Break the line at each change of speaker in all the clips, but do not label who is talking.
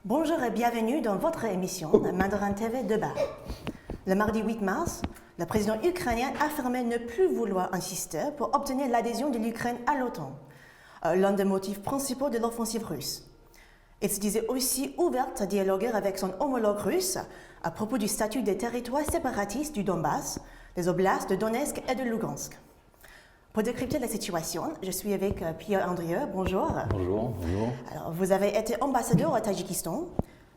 Bonjour et bienvenue dans votre émission Mandarin TV Débat. Le mardi 8 mars, le président ukrainien affirmait ne plus vouloir insister pour obtenir l'adhésion de l'Ukraine à l'OTAN, l'un des motifs principaux de l'offensive russe. Il se disait aussi ouvert à dialoguer avec son homologue russe à propos du statut des territoires séparatistes du Donbass, des oblasts de Donetsk et de Lugansk. Pour décrypter la situation, je suis avec Pierre Andrieux. Bonjour.
Bonjour.
Alors, vous avez été ambassadeur au Tadjikistan,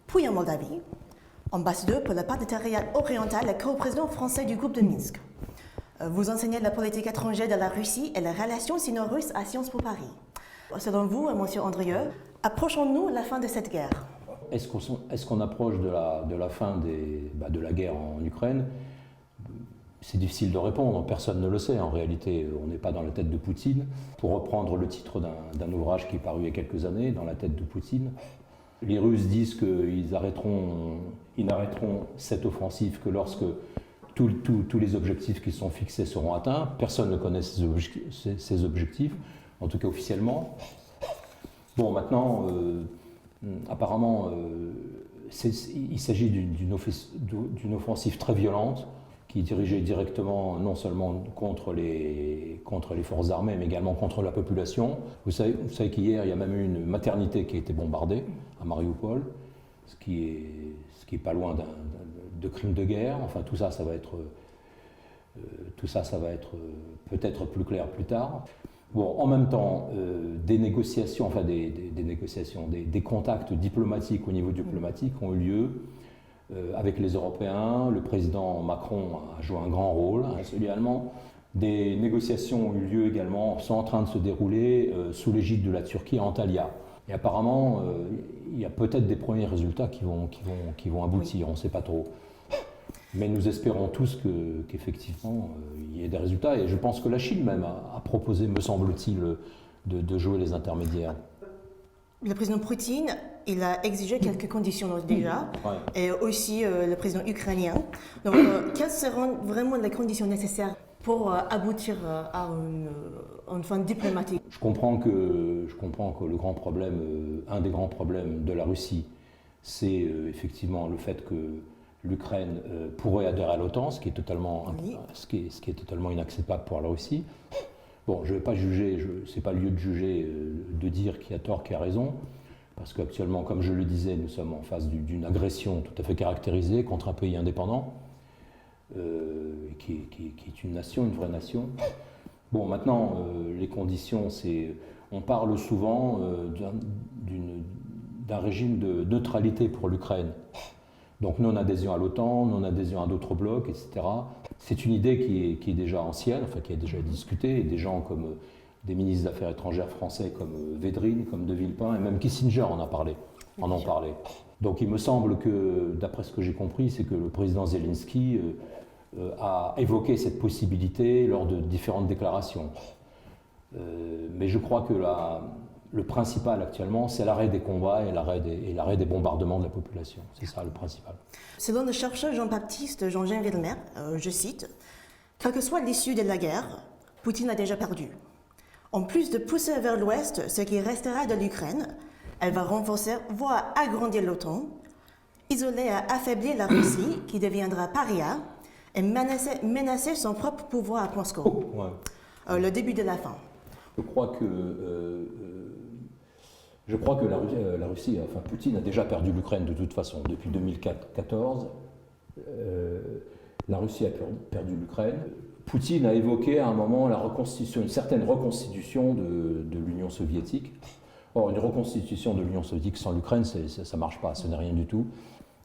puis en Moldavie, ambassadeur pour le partenariat oriental et co-président français du groupe de Minsk. Vous enseignez la politique étrangère de la Russie et les relations sino-russes à Sciences Po Paris. Selon vous, Monsieur Andrieux, approchons-nous la fin de cette guerre?
Est-ce qu'on approche de la fin de la guerre en Ukraine? C'est difficile de répondre, personne ne le sait en réalité, on n'est pas dans la tête de Poutine. Pour reprendre le titre d'un ouvrage qui est paru il y a quelques années, Dans la tête de Poutine, les Russes disent qu'ils n'arrêteront cette offensive que lorsque tous les objectifs qui sont fixés seront atteints. Personne ne connaît ces objectifs, en tout cas officiellement. Bon, maintenant, apparemment, il s'agit d'une offensive très violente, qui est dirigée directement non seulement contre les forces armées, mais également contre la population. Vous savez qu'hier, il y a même eu une maternité qui a été bombardée à Mariupol, ce qui est pas loin de crimes de guerre. Enfin, tout ça va être peut-être plus clair plus tard. Bon, en même temps, des négociations, enfin des contacts diplomatiques au niveau diplomatique ont eu lieu. Avec les Européens, le président Macron a joué un grand rôle, celui allemand. Des négociations ont eu lieu également, sont en train de se dérouler sous l'égide de la Turquie à Antalya. Et apparemment, il y a peut-être des premiers résultats qui vont aboutir, on ne sait pas trop. Mais nous espérons tous qu'effectivement, il y ait des résultats. Et je pense que la Chine même a proposé, me semble-t-il, de jouer les intermédiaires.
Le président Poutine, il a exigé quelques conditions déjà, et aussi le président ukrainien. Donc, quelles seront vraiment les conditions nécessaires pour aboutir à une fin diplomatique?
Je comprends que le grand problème, un des grands problèmes de la Russie, c'est effectivement le fait que l'Ukraine pourrait adhérer à l'OTAN, ce qui est totalement inacceptable pour la Russie. Bon, je ne vais pas juger, ce n'est pas le lieu de juger, de dire qui a tort, qui a raison, parce qu'actuellement, comme je le disais, nous sommes en face d'une agression tout à fait caractérisée contre un pays indépendant, qui est une nation, une vraie nation. Bon, maintenant, les conditions, on parle souvent d'un régime de neutralité pour l'Ukraine. Donc non-adhésion à l'OTAN, non-adhésion à d'autres blocs, etc. C'est une idée qui est déjà ancienne, enfin qui a déjà été discutée, et des gens comme des ministres des Affaires étrangères français comme Védrine, comme De Villepin, et même Kissinger en ont parlé. Donc il me semble que, d'après ce que j'ai compris, c'est que le président Zelensky a évoqué cette possibilité lors de différentes déclarations. Mais je crois que le principal actuellement, c'est l'arrêt des combats et l'arrêt des bombardements de la population. C'est ça le principal.
Selon le chercheur Jean-Baptiste Jean-Jean Villemer, je cite, « Quelle que soit l'issue de la guerre, Poutine a déjà perdu. En plus de pousser vers l'ouest ce qui restera de l'Ukraine, elle va renforcer, voire agrandir l'OTAN, isoler et affaiblir la Russie, qui deviendra paria, et menacer son propre pouvoir à Moscou. Le début de la fin. »
Je crois que la Russie, enfin Poutine a déjà perdu l'Ukraine de toute façon. Depuis 2014, la Russie a perdu l'Ukraine. Poutine a évoqué à un moment une certaine reconstitution de l'Union soviétique. Or, une reconstitution de l'Union soviétique sans l'Ukraine, ça ne marche pas, ce n'est rien du tout.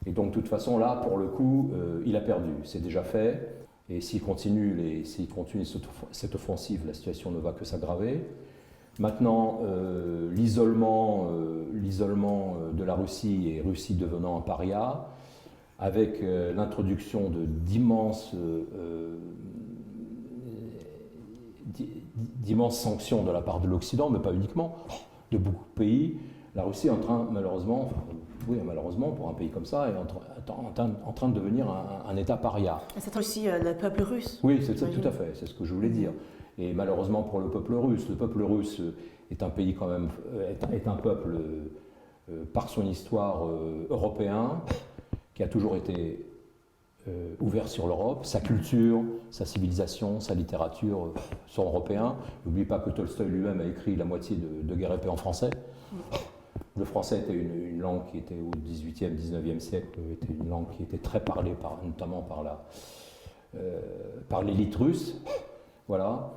Et donc, de toute façon, là, pour le coup, il a perdu. C'est déjà fait. Et s'il continue cette offensive, la situation ne va que s'aggraver. Maintenant, l'isolement de la Russie et Russie devenant un paria, avec l'introduction d'immenses sanctions de la part de l'Occident, mais pas uniquement, de beaucoup de pays, la Russie est en train, malheureusement, pour un pays comme ça, est en train de devenir un État paria.
C'est aussi le peuple russe.
Oui, tout à fait, c'est ce que je voulais dire. Et malheureusement pour le peuple russe est un pays quand même, est un peuple par son histoire européen, qui a toujours été ouvert sur l'Europe, sa culture, sa civilisation, sa littérature sont européens. N'oublie pas que Tolstoï lui-même a écrit la moitié de Guerre et paix en français. Le français était une langue qui était au XVIIIe, XIXe siècle, était une langue qui était très parlée, notamment par l'élite russe. Voilà.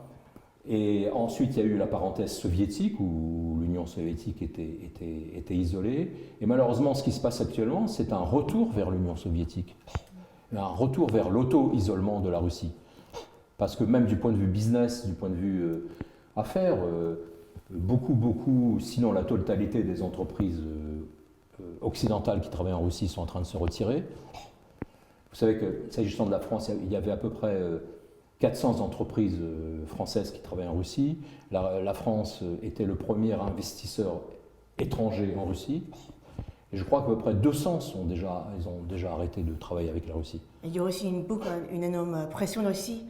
Et ensuite, il y a eu la parenthèse soviétique, où l'Union soviétique était isolée. Et malheureusement, ce qui se passe actuellement, c'est un retour vers l'Union soviétique. Un retour vers l'auto-isolement de la Russie. Parce que même du point de vue business, du point de vue affaires, beaucoup, sinon la totalité des entreprises occidentales qui travaillent en Russie sont en train de se retirer. Vous savez que, s'agissant de la France, il y avait à peu près 400 entreprises françaises qui travaillent en Russie. La France était le premier investisseur étranger en Russie. Et je crois qu'à peu près 200 ont déjà arrêté de travailler avec la Russie.
Il y a aussi une énorme pression aussi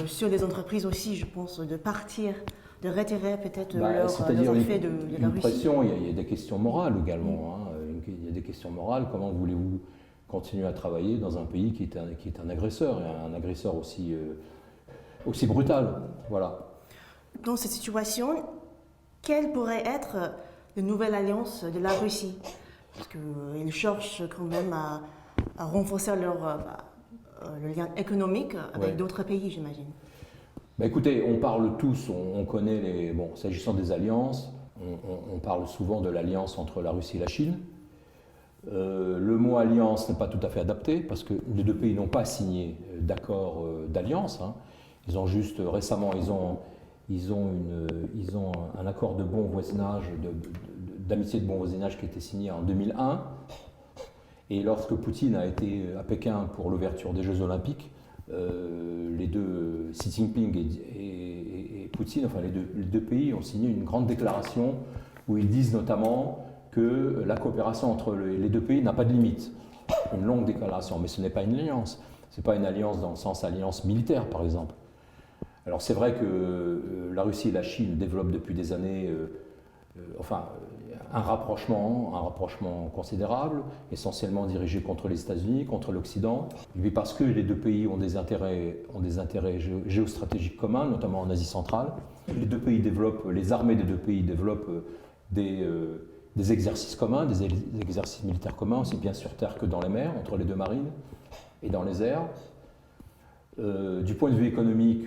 sur les entreprises aussi, je pense, de partir, de retirer peut-être leurs effets de la Russie.
Une pression, il y a des questions morales également. Il y a des questions morales. Comment voulez-vous continuer à travailler dans un pays qui est un agresseur, et un agresseur aussi brutal. Voilà.
Dans cette situation, quelle pourrait être la nouvelle alliance de la Russie? Parce qu'ils cherchent quand même à renforcer le lien économique avec d'autres pays, j'imagine.
Écoutez, on parle tous, on connaît les... Bon, s'agissant des alliances, on parle souvent de l'alliance entre la Russie et la Chine. Le mot alliance n'est pas tout à fait adapté, parce que les deux pays n'ont pas signé d'accord d'alliance. Ils ont juste récemment, ils ont un accord de bon voisinage, d'amitié de bon voisinage qui a été signé en 2001. Et lorsque Poutine a été à Pékin pour l'ouverture des Jeux Olympiques, les deux, Xi Jinping et Poutine, enfin les deux pays ont signé une grande déclaration où ils disent notamment que la coopération entre les deux pays n'a pas de limite. Une longue déclaration, mais ce n'est pas une alliance. Ce n'est pas une alliance dans le sens alliance militaire, par exemple. Alors c'est vrai que la Russie et la Chine développent depuis des années un rapprochement considérable, essentiellement dirigé contre les États-Unis, contre l'Occident, mais parce que les deux pays ont des intérêts géostratégiques communs, notamment en Asie centrale. Les armées des deux pays développent des exercices communs, des exercices militaires communs, aussi bien sur terre que dans les mers, entre les deux marines et dans les airs. Du point de vue économique,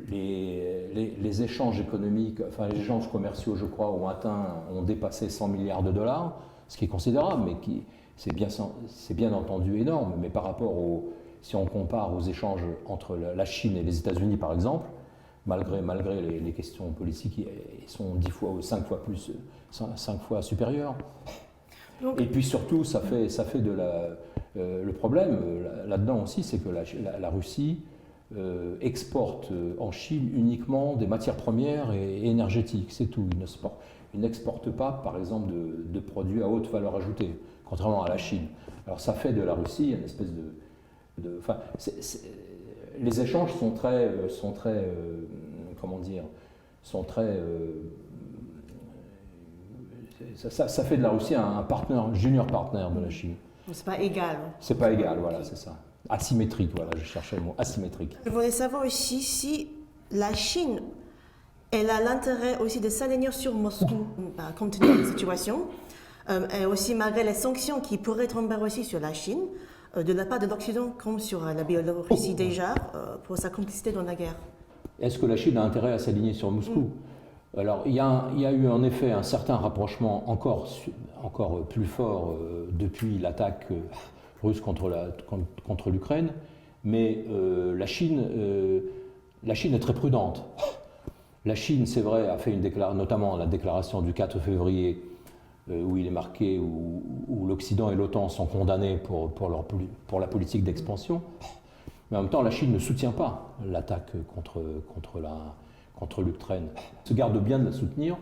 les échanges économiques, enfin les échanges commerciaux, je crois, ont dépassé 100 milliards de dollars, ce qui est considérable, mais c'est bien entendu énorme. Mais par rapport si on compare aux échanges entre la Chine et les États-Unis, par exemple, malgré les questions politiques, ils sont 10 fois ou 5 fois supérieurs. Donc, et puis surtout, ça fait de le problème là-dedans aussi, c'est que la Russie exporte en Chine uniquement des matières premières et énergétiques, c'est tout. Ils n'exportent pas, par exemple, de produits à haute valeur ajoutée, contrairement à la Chine. Alors ça fait de la Russie une espèce les échanges sont très ça fait de la Russie un junior partner de la Chine.
C'est pas égal.
C'est pas égal, voilà, c'est ça. Asymétrique, voilà, je cherchais le mot, asymétrique.
Je voudrais savoir aussi si la Chine, elle a l'intérêt aussi de s'aligner sur Moscou, compte tenu de la situation, et aussi malgré les sanctions qui pourraient tomber aussi sur la Chine, de la part de l'Occident, comme sur la Biélorussie déjà, pour sa complicité dans la guerre.
Est-ce que la Chine a intérêt à s'aligner sur Moscou? Alors, il y a eu en effet un certain rapprochement encore plus fort depuis l'attaque russe contre l'Ukraine, mais la Chine est très prudente. La Chine, c'est vrai, a fait notamment la déclaration du 4 février, où il est marqué, où l'Occident et l'OTAN sont condamnés pour la politique d'expansion. Mais en même temps, la Chine ne soutient pas l'attaque contre l'Ukraine. Elle se garde bien de la soutenir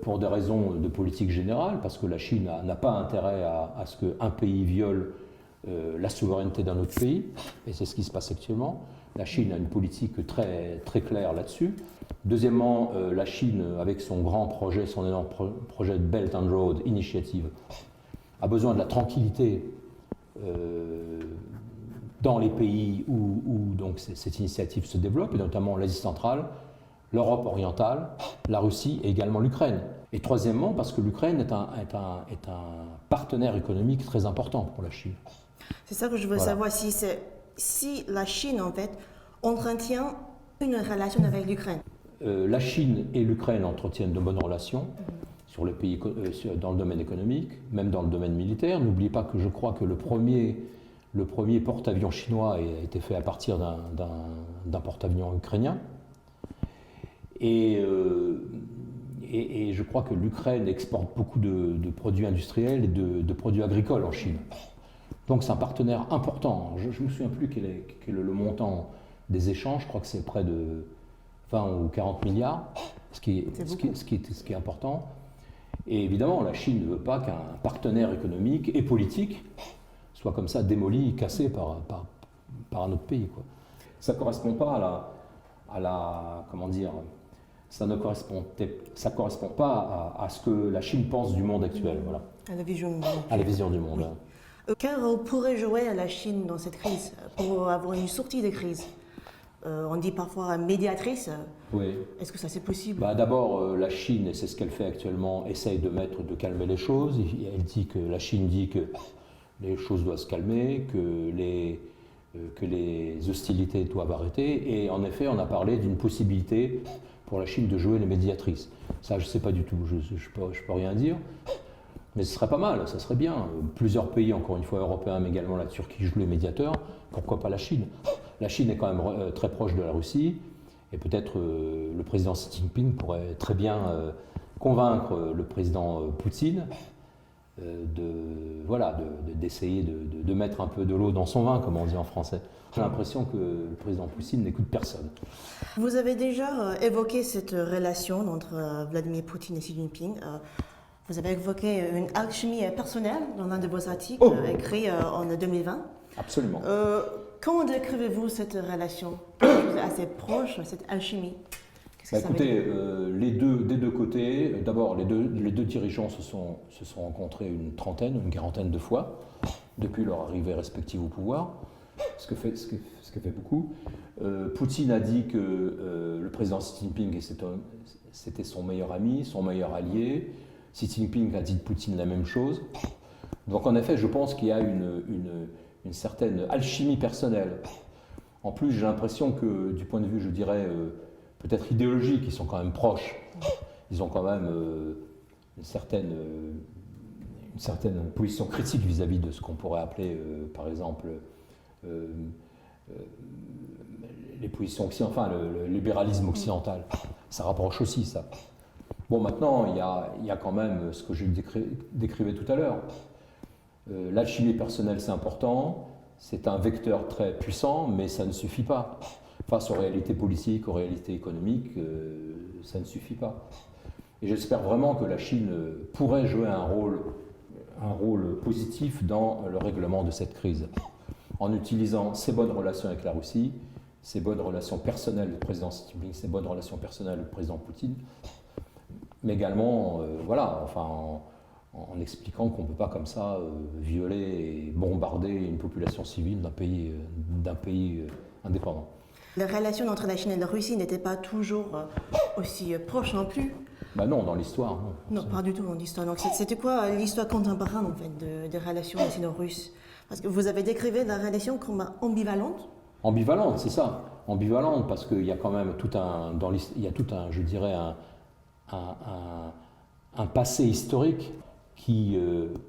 pour des raisons de politique générale, parce que la Chine n'a pas intérêt à ce qu'un pays viole la souveraineté d'un autre pays, et c'est ce qui se passe actuellement. La Chine a une politique très, très claire là-dessus. Deuxièmement, la Chine, avec son grand projet, son énorme projet de Belt and Road Initiative, a besoin de la tranquillité dans les pays où donc, cette initiative se développe, et notamment l'Asie centrale, l'Europe orientale, la Russie et également l'Ukraine. Et troisièmement, parce que l'Ukraine est un partenaire économique très important pour la Chine.
C'est ça que je veux savoir, si la Chine, en fait, entretient une relation avec l'Ukraine.
La Chine et l'Ukraine entretiennent de bonnes relations sur le pays, dans le domaine économique, même dans le domaine militaire. N'oubliez pas que je crois que le premier porte-avions chinois a été fait à partir d'un porte-avions ukrainien. Et je crois que l'Ukraine exporte beaucoup de produits industriels et de produits agricoles en Chine. Donc c'est un partenaire important. Je ne me souviens plus quel est le montant des échanges, je crois que c'est près de 20 ou 40 milliards, ce qui est important. Et évidemment, la Chine ne veut pas qu'un partenaire économique et politique soit comme ça démoli, cassé par un autre pays, quoi. Ça ne correspond pas comment dire, ça correspond pas à ce que la Chine pense du monde actuel, voilà.
À la vision du monde.
À la vision du monde.
Oui. Quel rôle pourrait jouer la Chine dans cette crise pour avoir une sortie de crise? On dit parfois médiatrice.
Oui.
Est-ce que ça c'est possible?
D'abord, la Chine, et c'est ce qu'elle fait actuellement, essaye de calmer les choses. La Chine dit que les choses doivent se calmer, que les hostilités doivent arrêter. Et en effet, on a parlé d'une possibilité pour la Chine de jouer les médiatrices. Ça, je ne sais pas du tout, je ne peux rien dire. Mais ce serait pas mal, ça serait bien. Plusieurs pays, encore une fois européens, mais également la Turquie, jouent les médiateurs. Pourquoi pas la Chine? La Chine est quand même très proche de la Russie. Et peut-être le président Xi Jinping pourrait très bien convaincre le président Poutine d'essayer de mettre un peu de l'eau dans son vin, comme on dit en français. J'ai l'impression que le président Poutine n'écoute personne.
Vous avez déjà évoqué cette relation entre Vladimir Poutine et Xi Jinping. Vous avez évoqué une alchimie personnelle dans l'un de vos articles écrits en 2020.
Absolument.
Comment décrivez-vous cette relation? Quelque chose assez proche, cette alchimie?
Écoutez, des deux côtés, d'abord les deux dirigeants se sont rencontrés une quarantaine de fois depuis leur arrivée respective au pouvoir, ce que fait beaucoup. Poutine a dit que le président Xi Jinping c'était son meilleur ami, son meilleur allié. Xi Jinping a dit de Poutine la même chose. Donc en effet, je pense qu'il y a une certaine alchimie personnelle. En plus, j'ai l'impression que du point de vue, je dirais, peut-être idéologique, ils sont quand même proches. Ils ont quand même une certaine position critique vis-à-vis de ce qu'on pourrait appeler, par exemple, les positions occidentales, le libéralisme occidental. Ça rapproche aussi, ça. Bon, maintenant, il y a quand même ce que je décrivais tout à l'heure. L'alchimie personnelle, c'est important. C'est un vecteur très puissant, mais ça ne suffit pas. Face aux réalités politiques, aux réalités économiques, ça ne suffit pas. Et j'espère vraiment que la Chine pourrait jouer un rôle positif dans le règlement de cette crise, en utilisant ses bonnes relations avec la Russie, ses bonnes relations personnelles du président Xi Jinping, ses bonnes relations personnelles du président Poutine, mais également, en expliquant qu'on ne peut pas comme ça violer et bombarder une population civile d'un pays indépendant.
La relation entre la Chine et la Russie n'était pas toujours aussi proche non plus.
Non, dans l'histoire.
Non, pas du tout dans l'histoire. Donc c'était quoi l'histoire contemporaine en fait des relations sino-russes? Parce que vous avez décrit la relation comme ambivalente.
Ambivalente, c'est ça. Ambivalente parce qu'il y a quand même je dirais, un passé historique qui,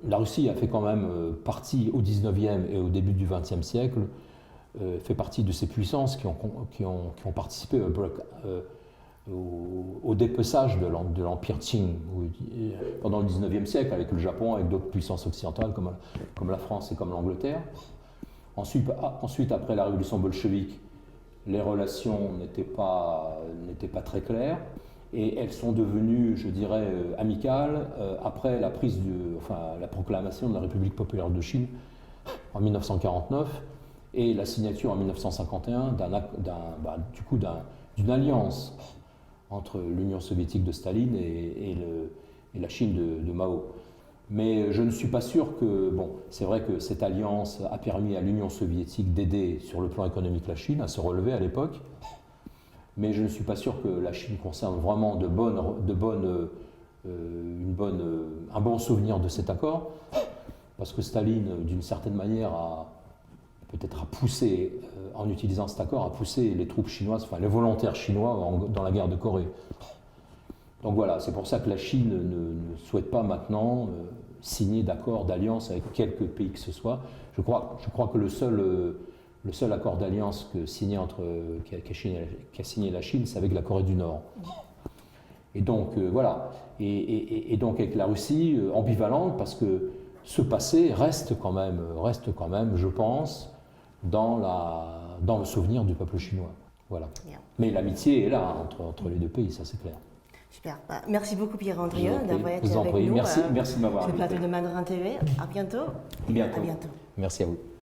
la Russie a fait quand même partie au 19e et au début du 20e siècle, fait partie de ces puissances qui ont participé au dépeçage de l'Empire Qing pendant le 19e siècle, avec le Japon, avec d'autres puissances occidentales comme la France et comme l'Angleterre. Ensuite, après la révolution bolchevique, les relations n'étaient pas très claires. Et elles sont devenues, je dirais, amicales après la proclamation de la République populaire de Chine en 1949. et la signature en 1951 d'une alliance entre l'Union soviétique de Staline et la Chine de Mao. Mais je ne suis pas sûr que, bon, c'est vrai que cette alliance a permis à l'Union soviétique d'aider sur le plan économique la Chine à se relever à l'époque, mais je ne suis pas sûr que la Chine conserve vraiment un bon souvenir de cet accord, parce que Staline, d'une certaine manière, a poussé, en utilisant cet accord, a poussé les troupes chinoises, enfin les volontaires chinois dans la guerre de Corée. Donc voilà, c'est pour ça que la Chine ne souhaite pas maintenant signer d'accord d'alliance avec quelque pays que ce soit. Je crois que le seul accord d'alliance qu'a signé la Chine, c'est avec la Corée du Nord. Et donc voilà, et donc avec la Russie, ambivalente, parce que ce passé reste quand même, je pense, dans le souvenir du peuple chinois. Voilà. Bien. Mais l'amitié est là entre les deux pays, ça c'est clair.
Super. Merci beaucoup Pierre-André d'avoir été avec nous.
Merci de m'avoir invité.
Sur le plateau de Mandarin TV. À bientôt.
Bientôt.
À bientôt.
Merci à vous.